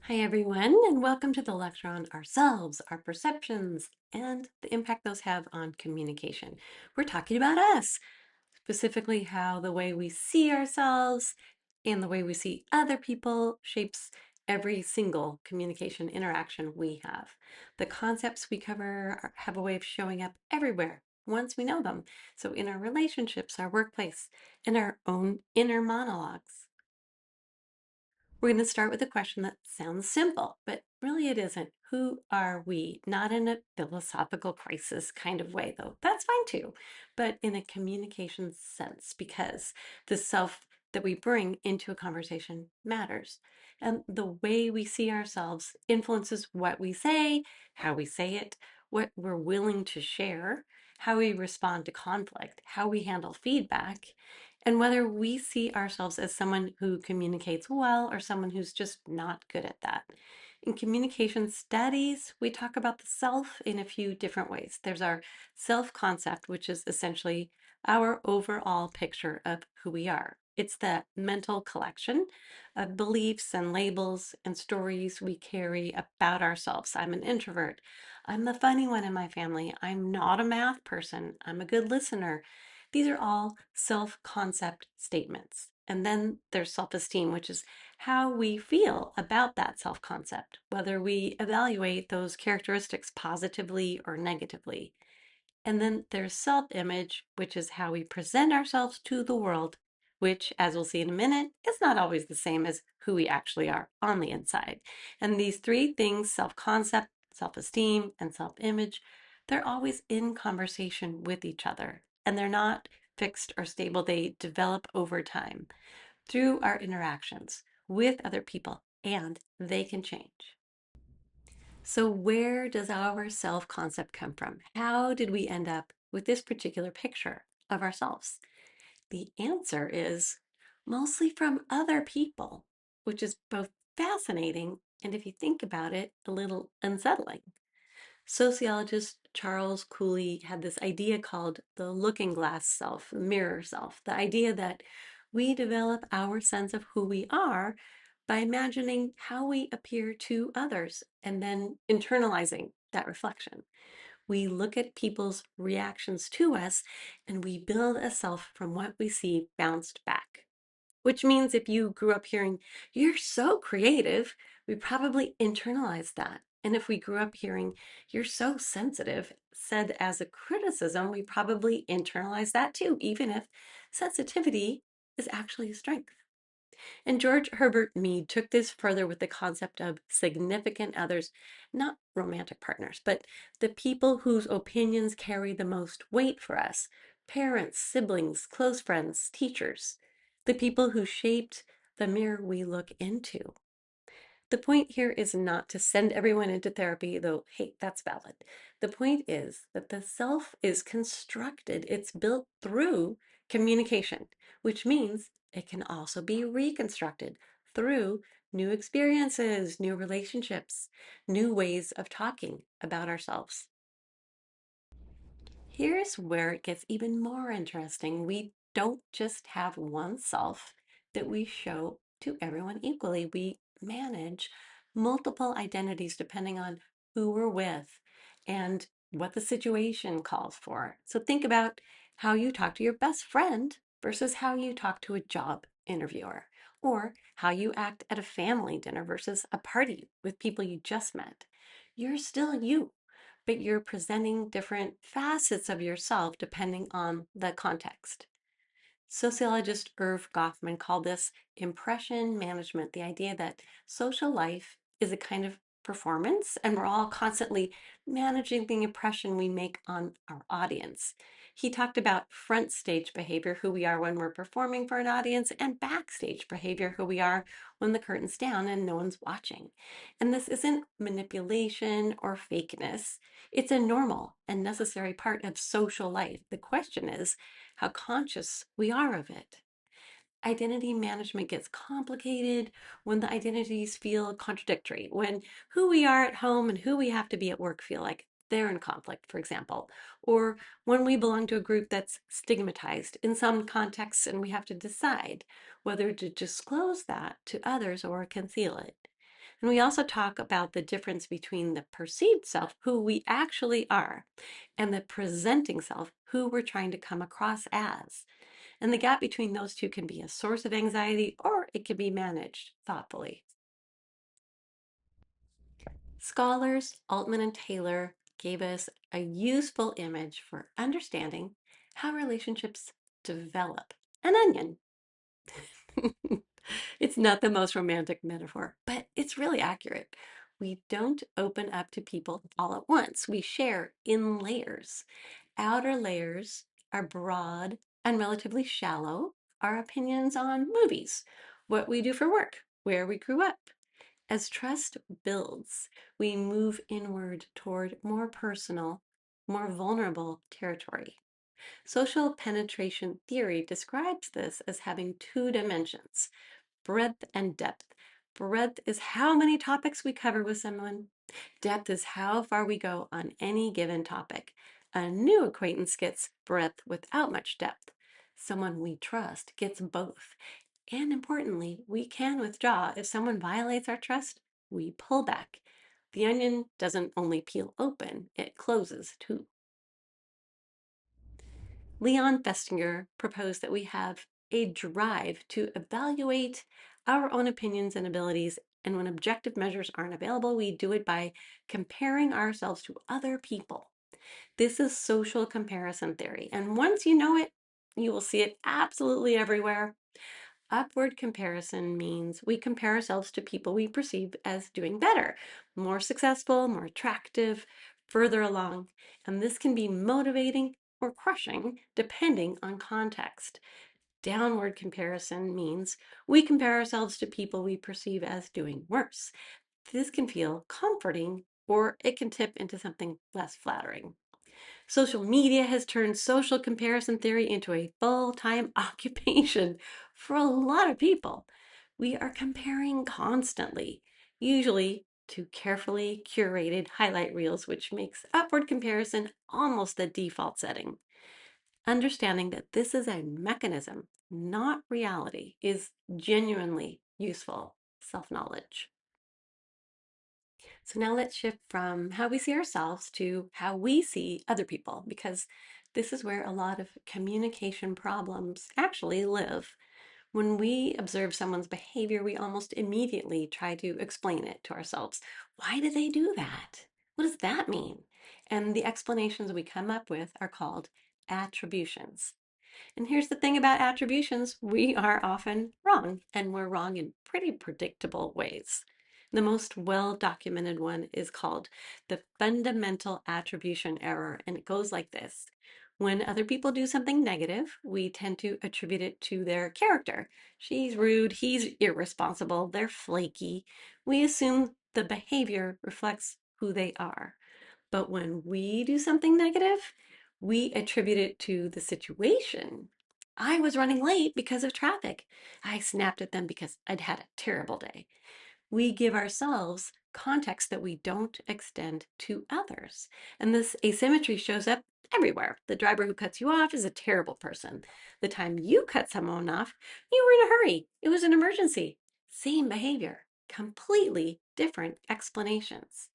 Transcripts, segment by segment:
Hi, everyone, and welcome to the lecture on ourselves, our perceptions, and the impact those have on communication. We're talking about us, specifically how the way we see ourselves and the way we see other people shapes every single communication interaction we have. The concepts we cover have a way of showing up everywhere once we know them. So, in our relationships, our workplace, and our own inner monologues. We're going to start with a question that sounds simple, but really it isn't. Who are we? Not in a philosophical crisis kind of way, though. That's fine too, but in a communication sense, because the self that we bring into a conversation matters. And the way we see ourselves influences what we say, how we say it, what we're willing to share, how we respond to conflict, how we handle feedback, and whether we see ourselves as someone who communicates well or someone who's just not good at that. In communication studies, we talk about the self in a few different ways. There's our self concept, which is essentially our overall picture of who we are. It's the mental collection of beliefs and labels and stories we carry about ourselves. I'm an introvert. I'm the funny one in my family. I'm not a math person. I'm a good listener. These are all self concept statements. And then there's self esteem, which is how we feel about that self concept, whether we evaluate those characteristics positively or negatively. And then there's self image, which is how we present ourselves to the world, which, as we'll see in a minute, is not always the same as who we actually are on the inside. And these three things, self concept, self esteem, and self image, they're always in conversation with each other. And they're not fixed or stable, they develop over time through our interactions with other people, and they can change. So, where does our self concept come from? How did we end up with this particular picture of ourselves? The answer is mostly from other people, which is both fascinating and, if you think about it, a little unsettling. Sociologist Charles Cooley had this idea called the looking glass self, the mirror self, the idea that we develop our sense of who we are by imagining how we appear to others and then internalizing that reflection. We look at people's reactions to us and we build a self from what we see bounced back. Which means if you grew up hearing, you're so creative, we probably internalized that. And if we grew up hearing, you're so sensitive, said as a criticism, we probably internalized that too, even if sensitivity is actually a strength. And George Herbert Mead took this further with the concept of significant others, not romantic partners, but the people whose opinions carry the most weight for us: parents, siblings, close friends, teachers, the people who shaped the mirror we look into. The point here is not to send everyone into therapy, though, hey, that's valid. The point is that the self is constructed, it's built through communication, which means it can also be reconstructed through new experiences, new relationships, new ways of talking about ourselves. Here's where it gets even more interesting. We don't just have one self that we show to everyone equally. We manage multiple identities depending on who we're with and what the situation calls for. So think about how you talk to your best friend versus how you talk to a job interviewer, or how you act at a family dinner versus a party with people you just met. You're still you, but you're presenting different facets of yourself depending on the context. Sociologist Irv Goffman called this impression management, the idea that social life is a kind of performance and we're all constantly managing the impression we make on our audience. He talked about front stage behavior, who we are when we're performing for an audience, and backstage behavior, who we are when the curtain's down and no one's watching. And this isn't manipulation or fakeness. It's a normal and necessary part of social life. The question is how conscious we are of it. Identity management gets complicated when the identities feel contradictory, when who we are at home and who we have to be at work feel like they're in conflict, for example, or when we belong to a group that's stigmatized in some contexts and we have to decide whether to disclose that to others or conceal it. And we also talk about the difference between the perceived self, who we actually are, and the presenting self, who we're trying to come across as. And the gap between those two can be a source of anxiety or it can be managed thoughtfully. Scholars Altman and Taylor gave us a useful image for understanding how relationships develop. An onion. It's not the most romantic metaphor, but it's really accurate. We don't open up to people all at once. We share in layers. Outer layers are broad and relatively shallow. Our opinions on movies, what we do for work, where we grew up. As trust builds, we move inward toward more personal, more vulnerable territory. Social penetration theory describes this as having two dimensions: breadth and depth. Breadth is how many topics we cover with someone. Depth is how far we go on any given topic. A new acquaintance gets breadth without much depth. Someone we trust gets both. And importantly, we can withdraw. If someone violates our trust, we pull back. The onion doesn't only peel open, it closes too. Leon Festinger proposed that we have a drive to evaluate our own opinions and abilities. And when objective measures aren't available, we do it by comparing ourselves to other people. This is social comparison theory. And once you know it, you will see it absolutely everywhere. Upward comparison means we compare ourselves to people we perceive as doing better, more successful, more attractive, further along. And this can be motivating or crushing depending on context. Downward comparison means we compare ourselves to people we perceive as doing worse. This can feel comforting or it can tip into something less flattering. Social media has turned social comparison theory into a full-time occupation for a lot of people. We are comparing constantly, usually to carefully curated highlight reels, which makes upward comparison almost the default setting. Understanding that this is a mechanism, not reality, is genuinely useful self-knowledge. So now let's shift from how we see ourselves to how we see other people, because this is where a lot of communication problems actually live. When we observe someone's behavior, we almost immediately try to explain it to ourselves. Why do they do that? What does that mean? And the explanations we come up with are called attributions. And here's the thing about attributions, we are often wrong, and we're wrong in pretty predictable ways. The most well-documented one is called the fundamental attribution error, and it goes like this. When other people do something negative, we tend to attribute it to their character. She's rude, he's irresponsible, they're flaky. We assume the behavior reflects who they are. But when we do something negative, we attribute it to the situation. I was running late because of traffic. I snapped at them because I'd had a terrible day. We give ourselves context that we don't extend to others. And this asymmetry shows up everywhere. The driver who cuts you off is a terrible person. The time you cut someone off, you were in a hurry. It was an emergency. Same behavior, completely different explanations.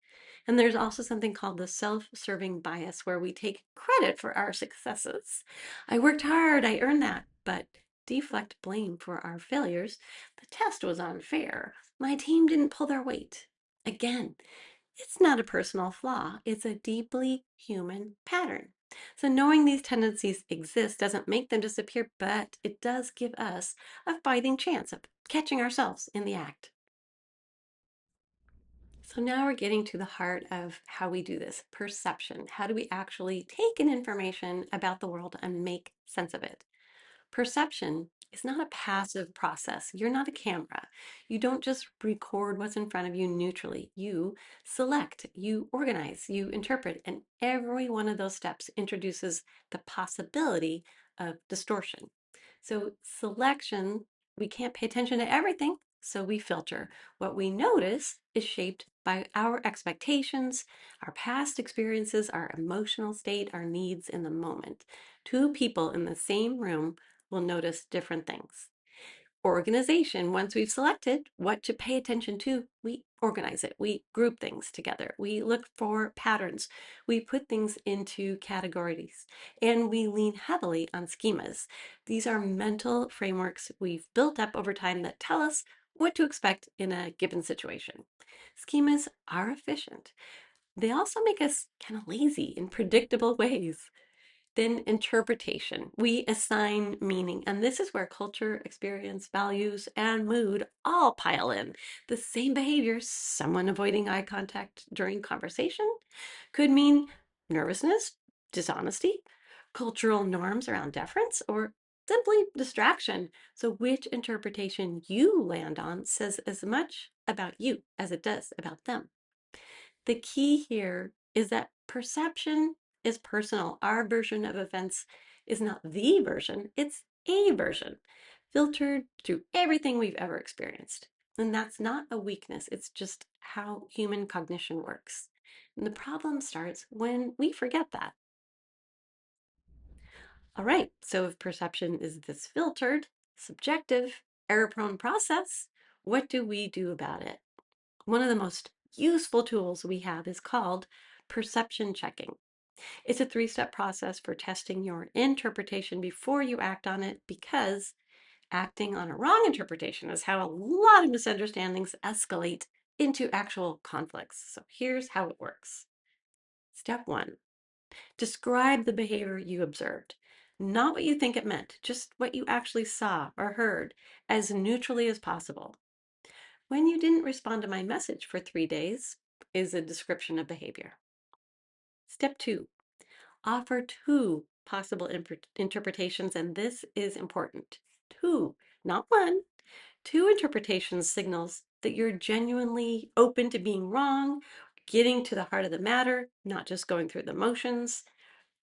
And there's also something called the self-serving bias, where we take credit for our successes. I worked hard, I earned that, but deflect blame for our failures. The test was unfair. My team didn't pull their weight. Again, it's not a personal flaw, it's a deeply human pattern. So knowing these tendencies exist doesn't make them disappear, but it does give us a fighting chance of catching ourselves in the act. So now we're getting to the heart of how we do this, perception. How do we actually take in information about the world and make sense of it? Perception is not a passive process. You're not a camera. You don't just record what's in front of you neutrally. You select, you organize, you interpret, and every one of those steps introduces the possibility of distortion. So selection, we can't pay attention to everything, so we filter. What we notice is shaped by our expectations, our past experiences, our emotional state, our needs in the moment. Two people in the same room will notice different things. Organization. Once we've selected what to pay attention to, we organize it. We group things together. We look for patterns. We put things into categories, and we lean heavily on schemas. These are mental frameworks we've built up over time that tell us what to expect in a given situation. Schemas are efficient. They also make us kind of lazy in predictable ways. Then interpretation. We assign meaning, and this is where culture, experience, values, and mood all pile in. The same behaviors, someone avoiding eye contact during conversation, could mean nervousness, dishonesty, cultural norms around deference, or simply distraction. So, which interpretation you land on says as much about you as it does about them. The key here is that perception is personal. Our version of events is not the version, it's a version filtered through everything we've ever experienced. And that's not a weakness, it's just how human cognition works. And the problem starts when we forget that. All right, so if perception is this filtered, subjective, error prone process, what do we do about it? One of the most useful tools we have is called perception checking. It's a three-step process for testing your interpretation before you act on it, because acting on a wrong interpretation is how a lot of misunderstandings escalate into actual conflicts. So here's how it works. Step one, describe the behavior you observed. Not what you think it meant, just what you actually saw or heard, as neutrally as possible. When you didn't respond to my message for 3 days is a description of behavior. Step two, offer two possible interpretations, and this is important. Two, not one. Two interpretations signals that you're genuinely open to being wrong, getting to the heart of the matter, not just going through the motions.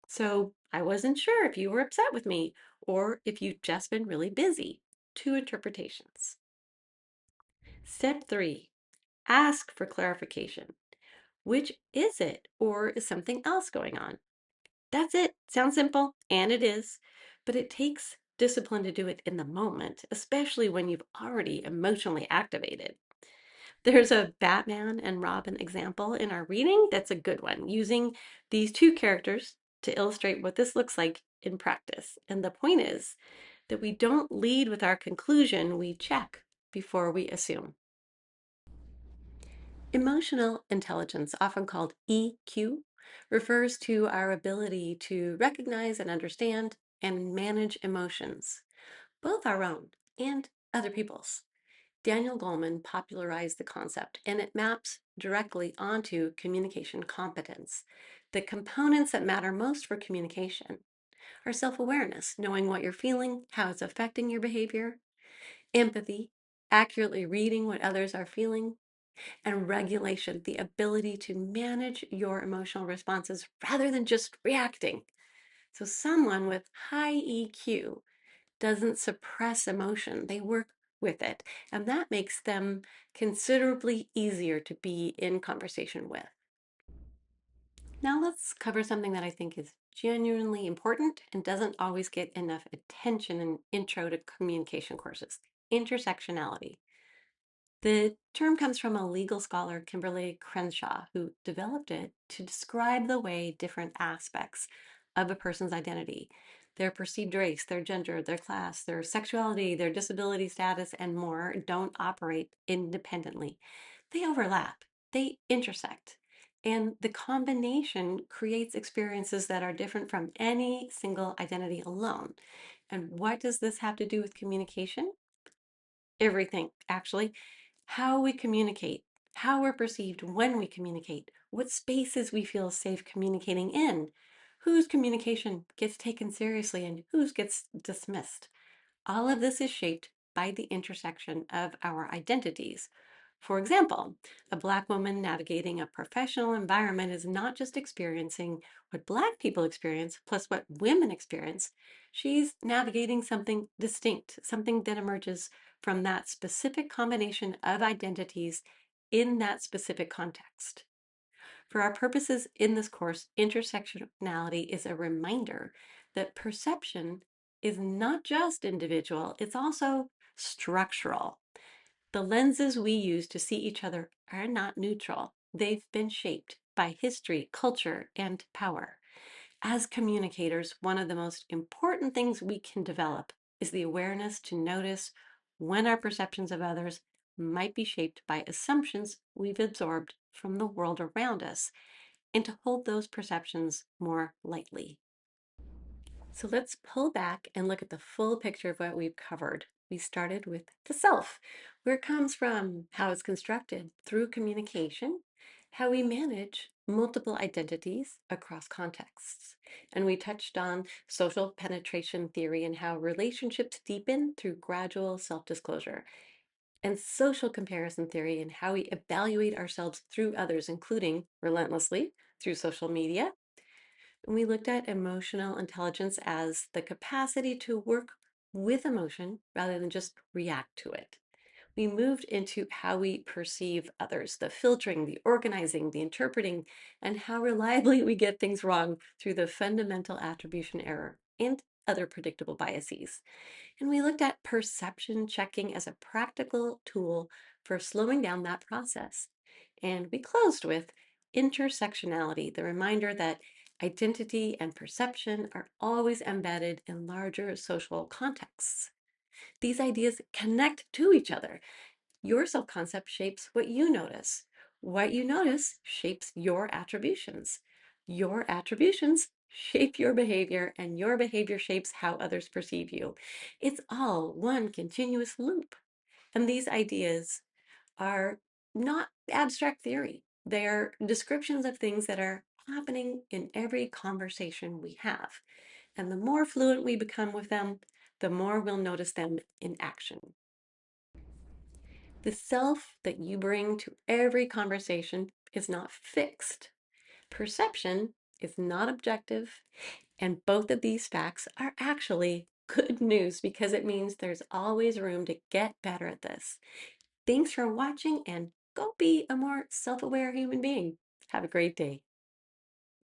So I wasn't sure if you were upset with me or if you've just been really busy. Two interpretations. Step three, ask for clarification. Which is it, or is something else going on? That's it. Sounds simple, and it is, but it takes discipline to do it in the moment, especially when you've already emotionally activated. There's a Batman and Robin example in our reading that's a good one, using these two characters to illustrate what this looks like in practice. And the point is that we don't lead with our conclusion, we check before we assume. Emotional intelligence, often called EQ, refers to our ability to recognize and understand and manage emotions, both our own and other people's. Daniel Goleman popularized the concept, and it maps directly onto communication competence. The components that matter most for communication are self-awareness, knowing what you're feeling, how it's affecting your behavior; empathy, accurately reading what others are feeling; and regulation, the ability to manage your emotional responses rather than just reacting. So, someone with high EQ doesn't suppress emotion, they work with it. And that makes them considerably easier to be in conversation with. Now, let's cover something that I think is genuinely important and doesn't always get enough attention in intro to communication courses: intersectionality. The term comes from a legal scholar, Kimberly Crenshaw, who developed it to describe the way different aspects of a person's identity, their perceived race, their gender, their class, their sexuality, their disability status, and more, don't operate independently. They overlap, they intersect, and the combination creates experiences that are different from any single identity alone. And what does this have to do with communication? Everything, actually. How we communicate, how we're perceived when we communicate, what spaces we feel safe communicating in, whose communication gets taken seriously and whose gets dismissed. All of this is shaped by the intersection of our identities. For example, a Black woman navigating a professional environment is not just experiencing what Black people experience plus what women experience. She's navigating something distinct, something that emerges from that specific combination of identities in that specific context. For our purposes in this course, intersectionality is a reminder that perception is not just individual, it's also structural. The lenses we use to see each other are not neutral. They've been shaped by history, culture, and power. As communicators, one of the most important things we can develop is the awareness to notice when our perceptions of others might be shaped by assumptions we've absorbed from the world around us, and to hold those perceptions more lightly. So let's pull back and look at the full picture of what we've covered. We started with the self, where it comes from, how it's constructed through communication, how we manage multiple identities across contexts. And we touched on social penetration theory and how relationships deepen through gradual self disclosure, and social comparison theory and how we evaluate ourselves through others, including relentlessly through social media. We looked at emotional intelligence as the capacity to work with emotion rather than just react to it. We moved into how we perceive others, the filtering, the organizing, the interpreting, and how reliably we get things wrong through the fundamental attribution error and other predictable biases. And we looked at perception checking as a practical tool for slowing down that process. And we closed with intersectionality, the reminder that identity and perception are always embedded in larger social contexts. These ideas connect to each other. Your self concept shapes what you notice. What you notice shapes your attributions. Your attributions shape your behavior, and your behavior shapes how others perceive you. It's all one continuous loop. And these ideas are not abstract theory, they're descriptions of things that are happening in every conversation we have. And the more fluent we become with them, the more we'll notice them in action. The self that you bring to every conversation is not fixed. Perception is not objective. And both of these facts are actually good news because it means there's always room to get better at this. Thanks for watching, and go be a more self aware human being. Have a great day.